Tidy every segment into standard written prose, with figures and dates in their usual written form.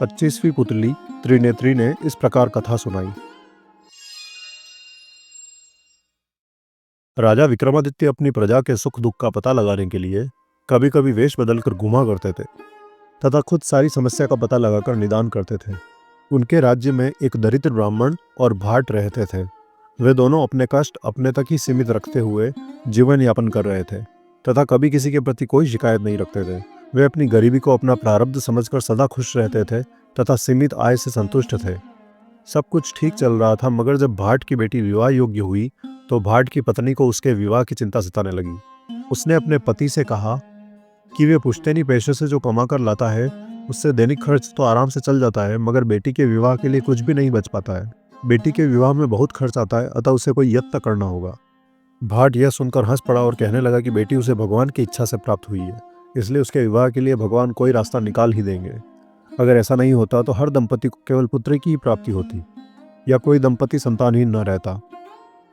25वीं पुतली त्रिनेत्री ने इस प्रकार कथा सुनाई। राजा विक्रमादित्य अपनी प्रजा के सुख दुख का पता लगाने के लिए कभी कभी वेश बदलकर घुमा करते थे तथा खुद सारी समस्या का पता लगाकर निदान करते थे। उनके राज्य में एक दरिद्र ब्राह्मण और भाट रहते थे। वे दोनों अपने कष्ट अपने तक ही सीमित रखते हुए जीवन यापन कर रहे थे तथा कभी किसी के प्रति कोई शिकायत नहीं रखते थे। वे अपनी गरीबी को अपना प्रारब्ध समझकर सदा खुश रहते थे तथा सीमित आय से संतुष्ट थे। सब कुछ ठीक चल रहा था, मगर जब भाट की बेटी विवाह योग्य हुई तो भाट की पत्नी को उसके विवाह की चिंता सताने लगी। उसने अपने पति से कहा कि वे पुश्तैनी पेशे से जो कमा कर लाता है उससे दैनिक खर्च तो आराम से चल जाता है, मगर बेटी के विवाह के लिए कुछ भी नहीं बच पाता है। बेटी के विवाह में बहुत खर्च आता है, अतः उसे कोई यत्न करना होगा। भाट यह सुनकर हंस पड़ा और कहने लगा कि बेटी उसे भगवान की इच्छा से प्राप्त हुई है, इसलिए उसके विवाह के लिए भगवान कोई रास्ता निकाल ही देंगे। अगर ऐसा नहीं होता तो हर दंपति को केवल पुत्र की ही प्राप्ति होती या कोई दंपति संतानहीन न रहता।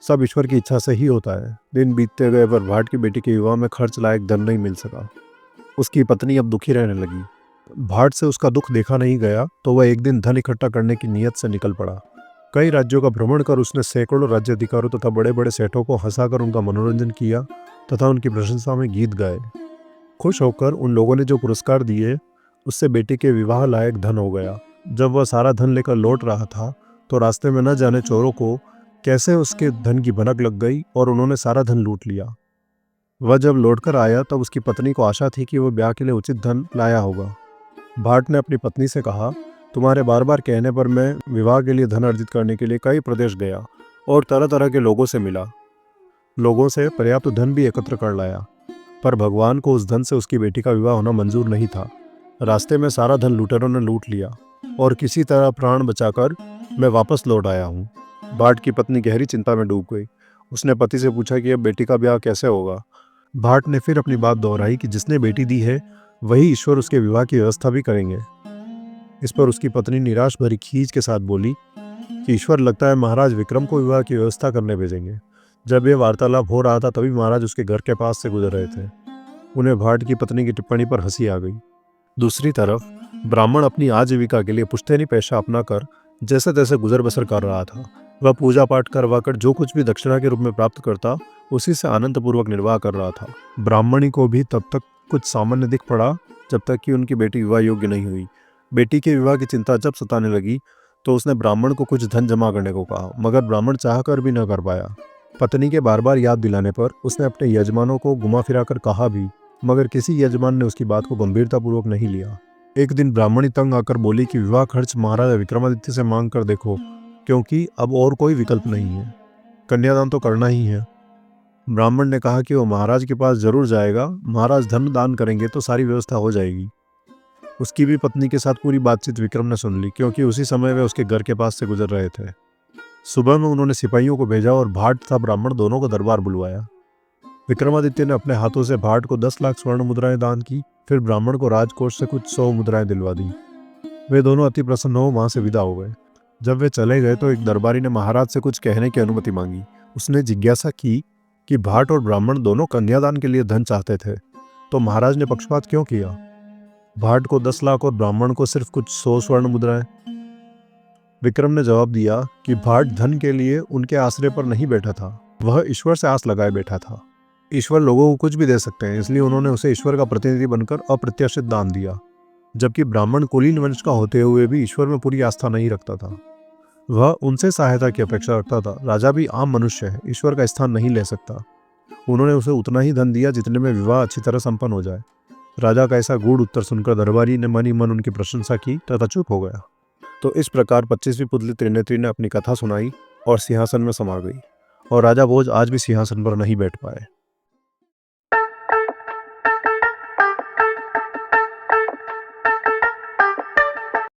सब ईश्वर की इच्छा से ही होता है। दिन बीतते गए पर भाट की बेटी के विवाह में खर्च लायक धन नहीं मिल सका। उसकी पत्नी अब दुखी रहने लगी। भाट से उसका दुख देखा नहीं गया तो वह एक दिन धन इकट्ठा करने की नीयत से निकल पड़ा। कई राज्यों का भ्रमण कर उसने सैकड़ों राज्य अधिकारियों तथा बड़े बड़े सेठों को हंसाकर उनका मनोरंजन किया तथा उनकी प्रशंसा में गीत गाए। खुश होकर उन लोगों ने जो पुरस्कार दिए उससे बेटी के विवाह लायक धन हो गया। जब वह सारा धन लेकर लौट रहा था तो रास्ते में न जाने चोरों को कैसे उसके धन की भनक लग गई और उन्होंने सारा धन लूट लिया। वह जब लौटकर आया तब उसकी पत्नी को आशा थी कि वह ब्याह के लिए उचित धन लाया होगा। भाट ने अपनी पत्नी से कहा, तुम्हारे बार बार कहने पर मैं विवाह के लिए धन अर्जित करने के लिए कई प्रदेश गया और तरह तरह के लोगों से मिला। लोगों से पर्याप्त धन भी एकत्र कर लाया, पर भगवान को उस धन से उसकी बेटी का विवाह होना मंजूर नहीं था। रास्ते में सारा धन लुटेरों ने लूट लिया और किसी तरह प्राण बचाकर मैं वापस लौट आया हूँ। भाट की पत्नी गहरी चिंता में डूब गई। उसने पति से पूछा कि अब बेटी का ब्याह कैसे होगा। भाट ने फिर अपनी बात दोहराई कि जिसने बेटी दी है वही ईश्वर उसके विवाह की व्यवस्था भी करेंगे। इस पर उसकी पत्नी निराश भरी खींच के साथ बोली कि ईश्वर लगता है महाराज विक्रम को विवाह की व्यवस्था करने भेजेंगे। जब यह वार्तालाप हो रहा था तभी महाराज उसके घर के पास से गुजर रहे थे। उन्हें भाट की पत्नी की टिप्पणी पर हंसी आ गई। दूसरी तरफ ब्राह्मण अपनी आजीविका के लिए पुश्तैनी पेशा अपनाकर जैसे तैसे गुजर बसर कर रहा था। वह पूजा पाठ करवाकर जो कुछ भी दक्षिणा के रूप में प्राप्त करता उसी से आनंदपूर्वक निर्वाह कर रहा था। ब्राह्मणी को भी तब तक कुछ सामान्य दिख पड़ा जब तक कि उनकी बेटी विवाह योग्य नहीं हुई। बेटी के विवाह की चिंता जब सताने लगी तो उसने ब्राह्मण को कुछ धन जमा करने को कहा, मगर ब्राह्मण चाहकर भी न कर पाया। पत्नी के बार बार याद दिलाने पर उसने अपने यजमानों को घुमा फिरा कर कहा भी, मगर किसी यजमान ने उसकी बात को गंभीरतापूर्वक नहीं लिया। एक दिन ब्राह्मणी तंग आकर बोली कि विवाह खर्च महाराजा विक्रमादित्य से मांग कर देखो, क्योंकि अब और कोई विकल्प नहीं है, कन्यादान तो करना ही है। ब्राह्मण ने कहा कि वो महाराज के पास जरूर जाएगा, महाराज धन दान करेंगे तो सारी व्यवस्था हो जाएगी। उसकी भी पत्नी के साथ पूरी बातचीत विक्रम ने सुन ली, क्योंकि उसी समय वे उसके घर के पास से गुजर रहे थे। सुबह में उन्होंने सिपाहियों को भेजा और भाट तथा ब्राह्मण दोनों को दरबार बुलवाया। विक्रमादित्य ने अपने हाथों से भाट को 10 लाख स्वर्ण मुद्राएं दान की, फिर ब्राह्मण को राजकोष से कुछ 100 मुद्राएं दिलवा दी। वे दोनों अति प्रसन्न हो वहां से विदा हो गए। जब वे चले गए तो एक दरबारी ने महाराज से कुछ कहने की अनुमति मांगी। उसने जिज्ञासा की कि भाट और ब्राह्मण दोनों कन्यादान के लिए धन चाहते थे, तो महाराज ने पक्षपात क्यों किया? भाट को 10 लाख और ब्राह्मण को सिर्फ कुछ 100 स्वर्ण मुद्राएं। विक्रम ने जवाब दिया कि भाट धन के लिए उनके आश्रय पर नहीं बैठा था, वह ईश्वर से आस लगाए बैठा था। ईश्वर लोगों को कुछ भी दे सकते हैं, इसलिए उन्होंने उसे ईश्वर का प्रतिनिधि बनकर अप्रत्याशित दान दिया। जबकि ब्राह्मण कुलीन वंश का होते हुए भी ईश्वर में पूरी आस्था नहीं रखता था, वह उनसे सहायता की अपेक्षा रखता था। राजा भी आम मनुष्य है, ईश्वर का स्थान नहीं ले सकता। उन्होंने उसे उतना ही धन दिया जितने में विवाह अच्छी तरह संपन्न हो जाए। राजा का ऐसा गूढ़ उत्तर सुनकर दरबारी ने मन ही मन उनकी प्रशंसा की तथा चुप हो गया। तो इस प्रकार 25वीं पुतली त्रिनेत्री ने अपनी कथा सुनाई और सिंहासन में समा गई, और राजा भोज आज भी सिंहासन पर नहीं बैठ पाए।